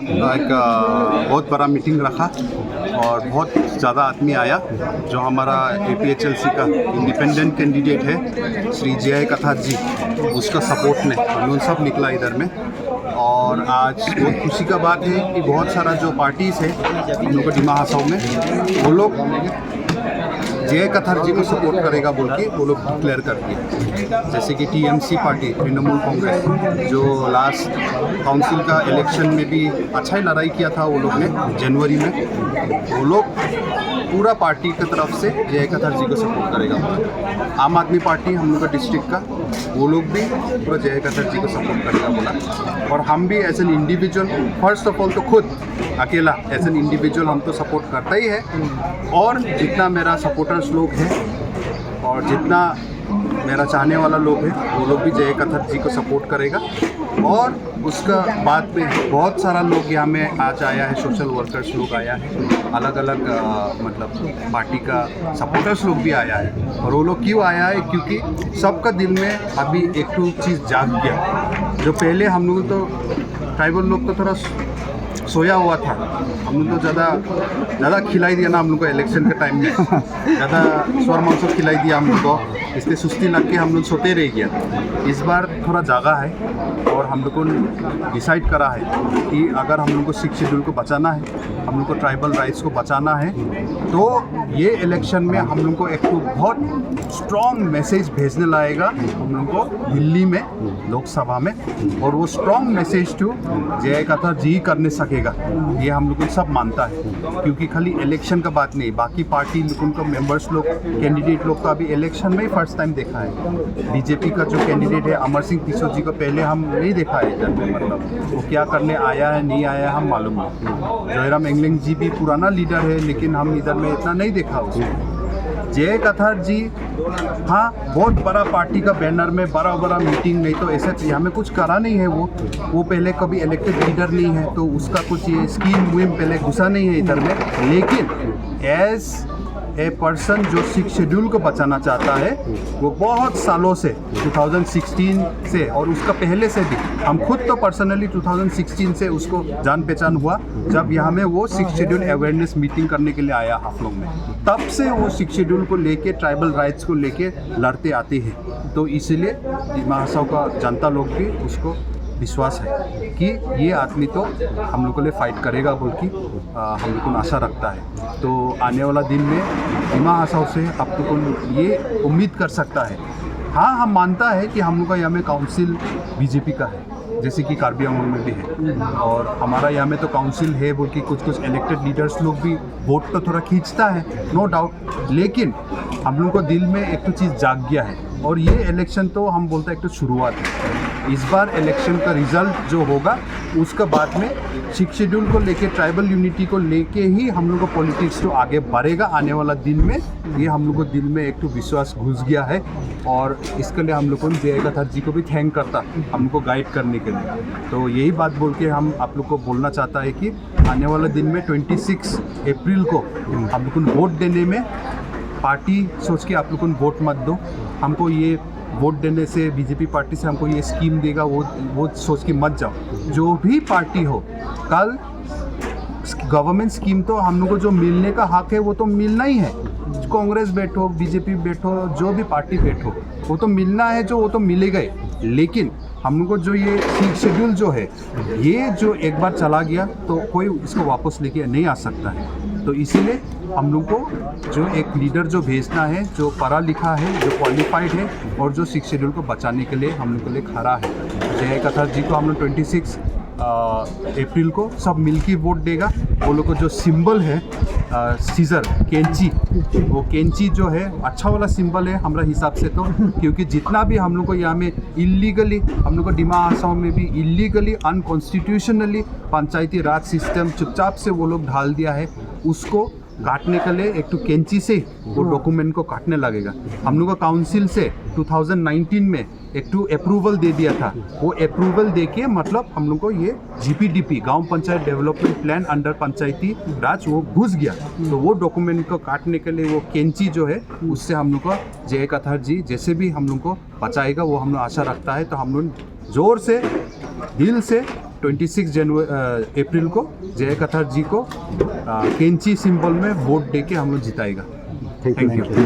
एक बहुत बड़ा मीटिंग रखा और बहुत ज़्यादा आदमी आया। जो हमारा APHLC का इंडिपेंडेंट कैंडिडेट है श्री जय कथार जी, उसका सपोर्ट में हम लोग सब निकला इधर में। और आज बहुत खुशी का बात है कि बहुत सारा जो पार्टीज़ है हम लोग को डिमा हसाओ में, वो लोग जय कथार जी को सपोर्ट करेगा बोल के वो लोग डिक्लेयर कर दिया। जैसे कि TMC पार्टी, तृणमूल कांग्रेस, जो लास्ट काउंसिल का इलेक्शन में भी अच्छा ही लड़ाई किया था वो लोग ने जनवरी में, वो लोग पूरा पार्टी की तरफ से जय कथार जी को सपोर्ट करेगा। आम आदमी पार्टी हम लोग का डिस्ट्रिक्ट का, वो लोग भी पूरा जय कथार जी को सपोर्ट करेगा बोला। और हम भी as an individual, first of all तो खुद अकेला एज एन इंडिविजुअल हम तो सपोर्ट करता ही है, और जितना मेरा सपोर्टर्स लोग हैं और जितना मेरा चाहने वाला लोग है वो लोग भी जय कथार जी को सपोर्ट करेगा। और उसका बाद में बहुत सारा लोग यहाँ में आज आया है, सोशल वर्कर्स लोग आया है, अलग अलग मतलब पार्टी का सपोर्टर्स लोग भी आया है। और वो लोग क्यों आया है, क्योंकि सबका दिल में अभी एक तो चीज़ जाग गया। जो पहले हम लोग तो ट्राइबल लोग तो थोड़ा सोया हुआ था, हम लोग तो ज़्यादा खिलाई दिया ना हम लोग को इलेक्शन के टाइम में, ज़्यादा स्वर मांसो खिलाई दिया हम लोग को, इसलिए सुस्ती लग के हम लोग सोते रह गया। इस बार थोड़ा जागा है और हम लोग को डिसाइड करा है कि अगर हम लोग को 6 शेड्यूल को बचाना है, हम लोग को ट्राइबल राइट्स को बचाना है, तो ये इलेक्शन में हम लोग को एक तो बहुत स्ट्रॉन्ग मैसेज भेजने लाएगा हम लोग को दिल्ली में लोकसभा में। और वो स्ट्रॉन्ग मैसेज टू जय कथार जी करने सकेगा, ये हम लोग को सब मानता है। क्योंकि खाली इलेक्शन का बात नहीं, बाकी पार्टी उनको मेंबर्स लोग, कैंडिडेट लोग का अभी इलेक्शन में ही फर्स्ट टाइम देखा है। बीजेपी का जो कैंडिडेट है अमर सिंह तीसो जी को पहले हम नहीं देखा है इधर में, मतलब वो क्या करने आया है नहीं आया हम मालूम नहीं। जयराम एंगलिंग जी भी पुराना लीडर है, लेकिन हम इधर में इतना नहीं देखा उसको। जय कथार जी हाँ, बहुत बड़ा पार्टी का बैनर में बड़ा मीटिंग, नहीं तो ऐसा यहाँ में कुछ करा नहीं है। वो पहले कभी इलेक्टेड लीडर नहीं है, तो उसका कुछ ये स्कीम मुहिम पहले घुसा नहीं है इधर में। लेकिन एज ए पर्सन जो 6 शेड्यूल को बचाना चाहता है, वो बहुत सालों से 2016 से और उसका पहले से भी, हम खुद तो पर्सनली 2016 से उसको जान पहचान हुआ, जब यहाँ में वो 6 शेड्यूल अवेयरनेस मीटिंग करने के लिए आया हाफलोंग में। तब से वो 6 शेड्यूल को लेके, ट्राइबल राइट्स को लेके लड़ते आते हैं। तो इसलिए डिमा हसाओ का जनता लोग भी उसको विश्वास है कि ये आदमी तो हम लोग के लिए फाइट करेगा बोल के हम लोग को आशा रखता है। तो आने वाला दिन में डिमा हसाओ से आप लोग को ये उम्मीद कर सकता है। हाँ, हम मानता है कि हम लोग का यहाँ में काउंसिल बीजेपी का है, जैसे कि कार्बी आंगलॉन्ग में भी है, और हमारा यहाँ में तो काउंसिल है बोल के कुछ इलेक्टेड लीडर्स लोग भी वोट तो थोड़ा खींचता है, नो डाउट। लेकिन हम लोग को दिल में एक तो चीज़ जाग गया है, और ये इलेक्शन तो हम बोलते हैं एक तो शुरुआत है। इस बार इलेक्शन का रिजल्ट जो होगा उसके बाद में 6 शेड्यूल को लेके, ट्राइबल यूनिटी को लेके ही हम लोग को पॉलिटिक्स तो आगे बढ़ेगा आने वाला दिन में। ये हम लोग को दिल में एक तो विश्वास घुस गया है, और इसके लिए हम लोग को जय कथार जी को भी थैंक करता हमको गाइड करने के लिए। तो यही बात बोल के हम आप लोग को बोलना चाहता है कि आने वाला दिन में 26 अप्रैल को हम लोग को वोट देने में, पार्टी सोच के आप लोग को वोट मत दो। हमको ये वोट देने से, बीजेपी पार्टी से हमको ये स्कीम देगा वो सोच के मत जाओ। जो भी पार्टी हो, कल गवर्नमेंट स्कीम तो हम लोग को जो मिलने का हक है वो तो मिलना ही है। कांग्रेस बैठो, बीजेपी बैठो, जो भी पार्टी बैठो, वो तो मिलना है, जो वो तो मिलेगा ही। लेकिन हम लोग को जो ये 6 शेड्यूल जो है, ये जो एक बार चला गया तो कोई इसको वापस लेके नहीं आ सकता है। तो इसीलिए हम लोग को जो एक लीडर जो भेजना है, जो पढ़ा लिखा है, जो क्वालिफाइड है, और जो 6 शेड्यूल को बचाने के लिए हम लोग के लिए खड़ा है। जय कथार जी को हम लोग 26 अप्रैल को सब मिलके वोट देगा। वो लोग को जो सिंबल है सीजर, कैंची, वो कैंची जो है अच्छा वाला सिंबल है हमारा हिसाब से तो, क्योंकि जितना भी हम लोग को यहाँ में इलीगली, हम लोग को डिमा हसाओ में भी इलीगली, अनकॉन्स्टिट्यूशनली पंचायती राज सिस्टम चुपचाप से वो लोग ढाल दिया है, उसको काटने के लिए एक तो कैंची से वो डॉक्यूमेंट को काटने लगेगा। हम लोग का काउंसिल से 2019 में एक तो अप्रूवल दे दिया था, वो अप्रूवल दे के मतलब हम लोग को ये GPDP, गांव पंचायत डेवलपमेंट प्लान अंडर पंचायती राज, वो घुस गया। तो वो डॉक्यूमेंट को काटने के लिए वो कैंची जो है, उससे हम लोग का जय कथार जी जैसे भी हम लोग को बचाएगा, वो हम लोग आशा रखता है। तो हम लोग जोर से, दिल से 26 अप्रैल को जय कथार जी को केंची सिंबल में वोट दे के हम लोग जिताएगा। Thank you.